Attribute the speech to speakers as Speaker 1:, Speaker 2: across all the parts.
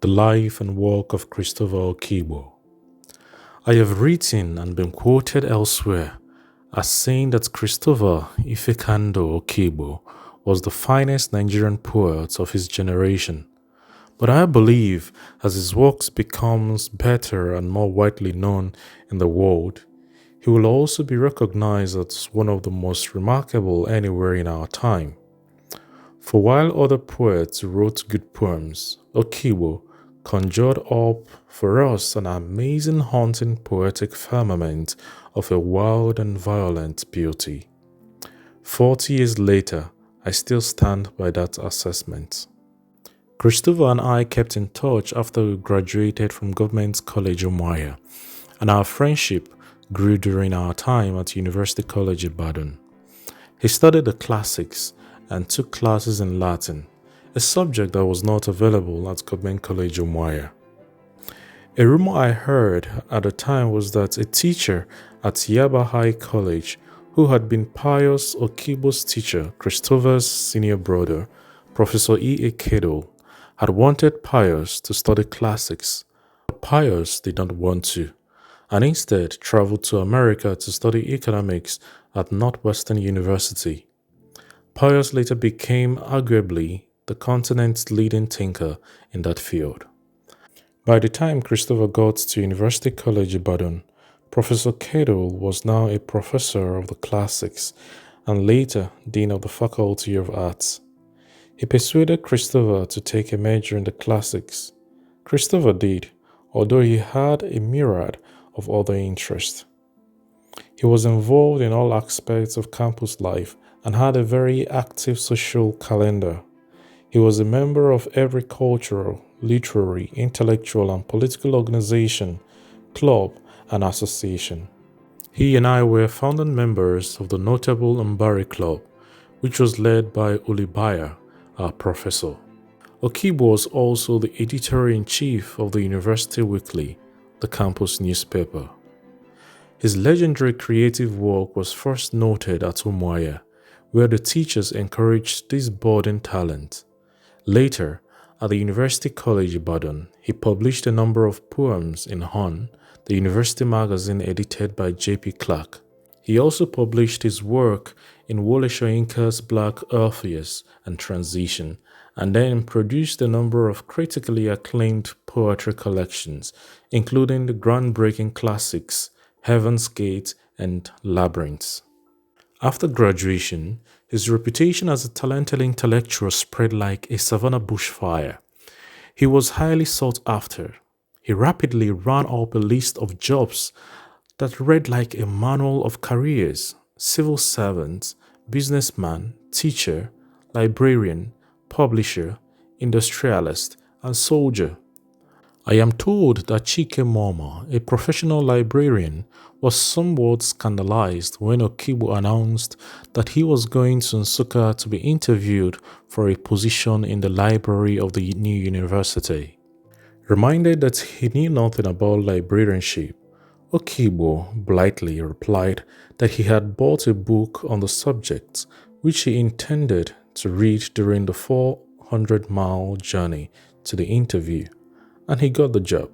Speaker 1: The life and work of Christopher Okigbo. I have written and been quoted elsewhere as saying that Christopher Ifekandu Okigbo was the finest Nigerian poet of his generation. But I believe as his works becomes better and more widely known in the world, he will also be recognized as one of the most remarkable anywhere in our time. For while other poets wrote good poems, Okigbo conjured up for us an amazing haunting poetic firmament of a wild and violent beauty. 40 years later, I still stand by that assessment. Christopher and I kept in touch after we graduated from Government College Umuahia, and our friendship grew during our time at University College Ibadan. He studied the classics and took classes in Latin, a subject that was not available at Government College Umuahia. A rumor I heard at the time was that a teacher at Yaba High College, who had been Pius Okigbo's teacher, Christopher's senior brother, Professor E. A. Kedo, had wanted Pius to study classics, but Pius did not want to, and instead traveled to America to study economics at Northwestern University. Pius later became arguably the continent's leading thinker in that field. By the time Christopher got to University College Ibadan, Professor Kedo was now a professor of the classics and later Dean of the Faculty of Arts. He persuaded Christopher to take a major in the classics. Christopher did, although he had a myriad of other interests. He was involved in all aspects of campus life and had a very active social calendar. He was a member of every cultural, literary, intellectual, and political organization, club, and association. He and I were founding members of the notable Mbari Club, which was led by Ulibaya, our professor. Okigbo was also the editor-in-chief of the University Weekly, the campus newspaper. His legendary creative work was first noted at Umuahia, where the teachers encouraged this budding talent. Later, at the University College Ibadan, he published a number of poems in Hon, the university magazine edited by J.P. Clark. He also published his work in Wole Soyinka's Black Orpheus and Transition, and then produced a number of critically acclaimed poetry collections, including the groundbreaking classics Heaven's Gate and Labyrinths. After graduation, his reputation as a talented intellectual spread like a Savannah bushfire. He was highly sought after. He rapidly ran up a list of jobs that read like a manual of careers: civil servant, businessman, teacher, librarian, publisher, industrialist, and soldier. I am told that Chike Moma, a professional librarian, was somewhat scandalized when Okigbo announced that he was going to Nsukka to be interviewed for a position in the library of the new university. Reminded that he knew nothing about librarianship, Okigbo blithely replied that he had bought a book on the subject, which he intended to read during the 400-mile journey to the interview, and he got the job.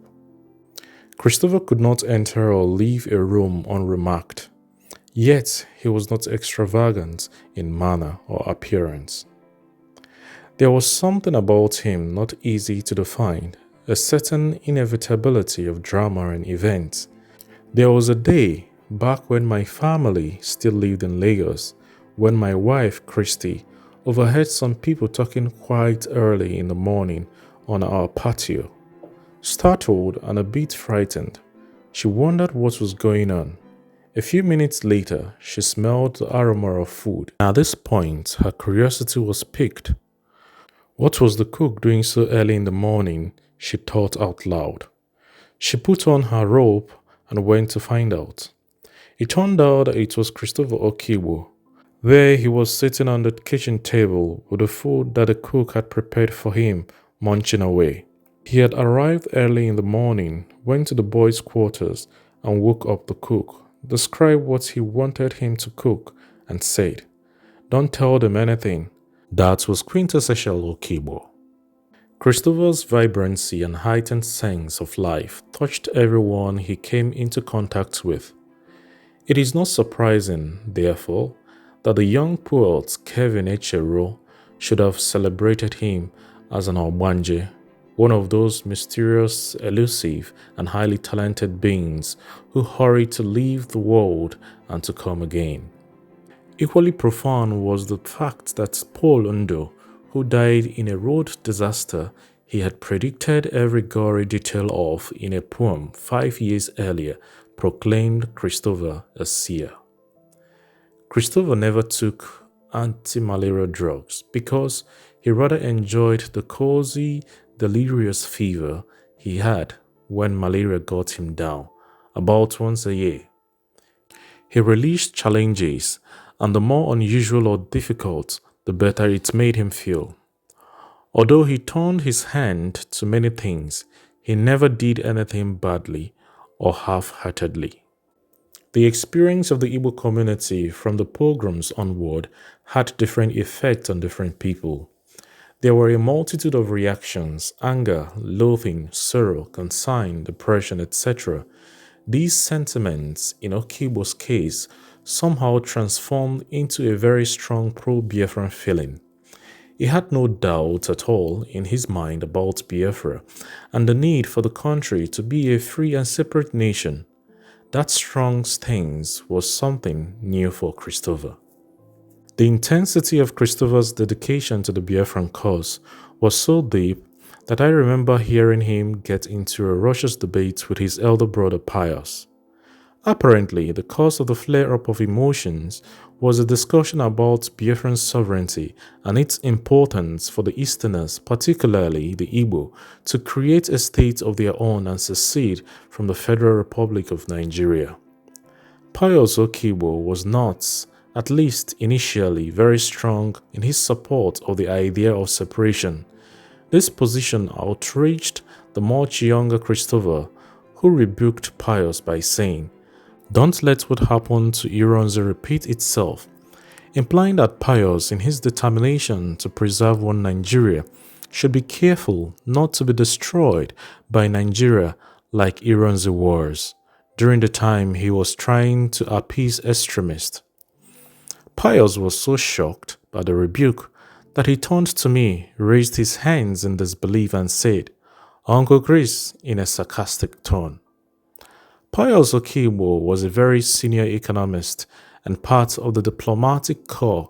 Speaker 1: Christopher could not enter or leave a room unremarked, yet he was not extravagant in manner or appearance. There was something about him not easy to define, a certain inevitability of drama and events. There was a day, back when my family still lived in Lagos, when my wife, Christy, overheard some people talking quite early in the morning on our patio. Startled and a bit frightened, she wondered what was going on. A few minutes later, she smelled the aroma of food. At this point, her curiosity was piqued. What was the cook doing so early in the morning? She thought out loud. She put on her robe and went to find out. It turned out that it was Christopher Okigbo. There he was sitting on the kitchen table with the food that the cook had prepared for him, munching away. He had arrived early in the morning, went to the boys' quarters and woke up the cook, described what he wanted him to cook, and said, "Don't tell them anything." That was quintessential Okigbo. Christopher's vibrancy and heightened sense of life touched everyone he came into contact with. It is not surprising, therefore, that the young poet Kevin Echero should have celebrated him as an Ogbanje, one of those mysterious, elusive, and highly talented beings who hurry to leave the world and to come again. Equally profound was the fact that Paul Undo, who died in a road disaster he had predicted every gory detail of in a poem 5 years earlier, proclaimed Christopher a seer. Christopher never took anti-malarial drugs because he rather enjoyed the cozy, delirious fever he had when malaria got him down, about once a year. He relished challenges, and the more unusual or difficult, the better it made him feel. Although he turned his hand to many things, he never did anything badly or half-heartedly. The experience of the Igbo community from the pogroms onward had different effects on different people. There were a multitude of reactions: anger, loathing, sorrow, concern, depression, etc. These sentiments, in Okigbo's case, somehow transformed into a very strong pro-Biafran feeling. He had no doubt at all in his mind about Biafra and the need for the country to be a free and separate nation. That strong stance was something new for Christopher. The intensity of Christopher's dedication to the Biafran cause was so deep that I remember hearing him get into a raucous debate with his elder brother Pius. Apparently, the cause of the flare-up of emotions was a discussion about Biafran sovereignty and its importance for the Easterners, particularly the Igbo, to create a state of their own and secede from the Federal Republic of Nigeria. Pius Okigbo was not, at least initially, very strong in his support of the idea of separation. This position outraged the much younger Christopher, who rebuked Pius by saying, "Don't let what happened to Ironsi repeat itself," implying that Pius, in his determination to preserve one Nigeria, should be careful not to be destroyed by Nigeria like Ironsi was, during the time he was trying to appease extremists. Pius was so shocked by the rebuke that he turned to me, raised his hands in disbelief and said, "Uncle Chris," in a sarcastic tone. Pius Okigbo was a very senior economist and part of the diplomatic corps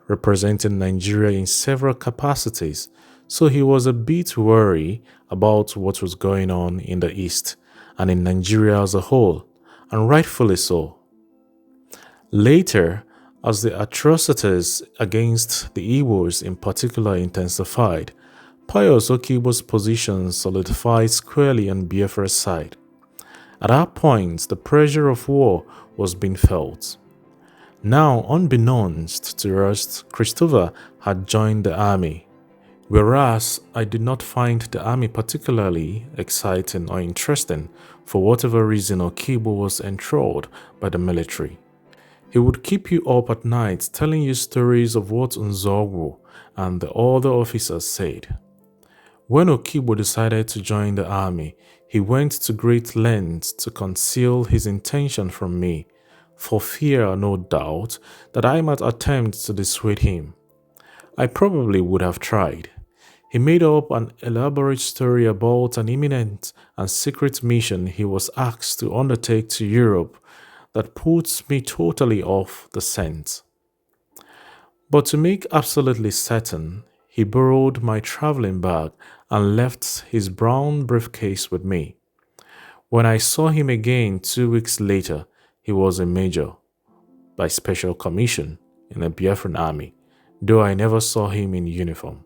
Speaker 1: representing Nigeria in several capacities, so he was a bit worried about what was going on in the East and in Nigeria as a whole, and rightfully so. Later, as the atrocities against the Igbos in particular intensified, Pius Okigbo's position solidified squarely on Biafra's side. At that point, the pressure of war was being felt. Now, unbeknownst to us, Christopher had joined the army, whereas I did not find the army particularly exciting or interesting. For whatever reason, Okigbo was enthralled by the military. He would keep you up at night telling you stories of what Nzogwu and the other officers said. When Okigbo decided to join the army, he went to great lengths to conceal his intention from me, for fear, no doubt, that I might attempt to dissuade him. I probably would have tried. He made up an elaborate story about an imminent and secret mission he was asked to undertake to Europe that puts me totally off the scent. But to make absolutely certain, he borrowed my traveling bag and left his brown briefcase with me. When I saw him again 2 weeks later, he was a major, by special commission, in the Biafran army, though I never saw him in uniform.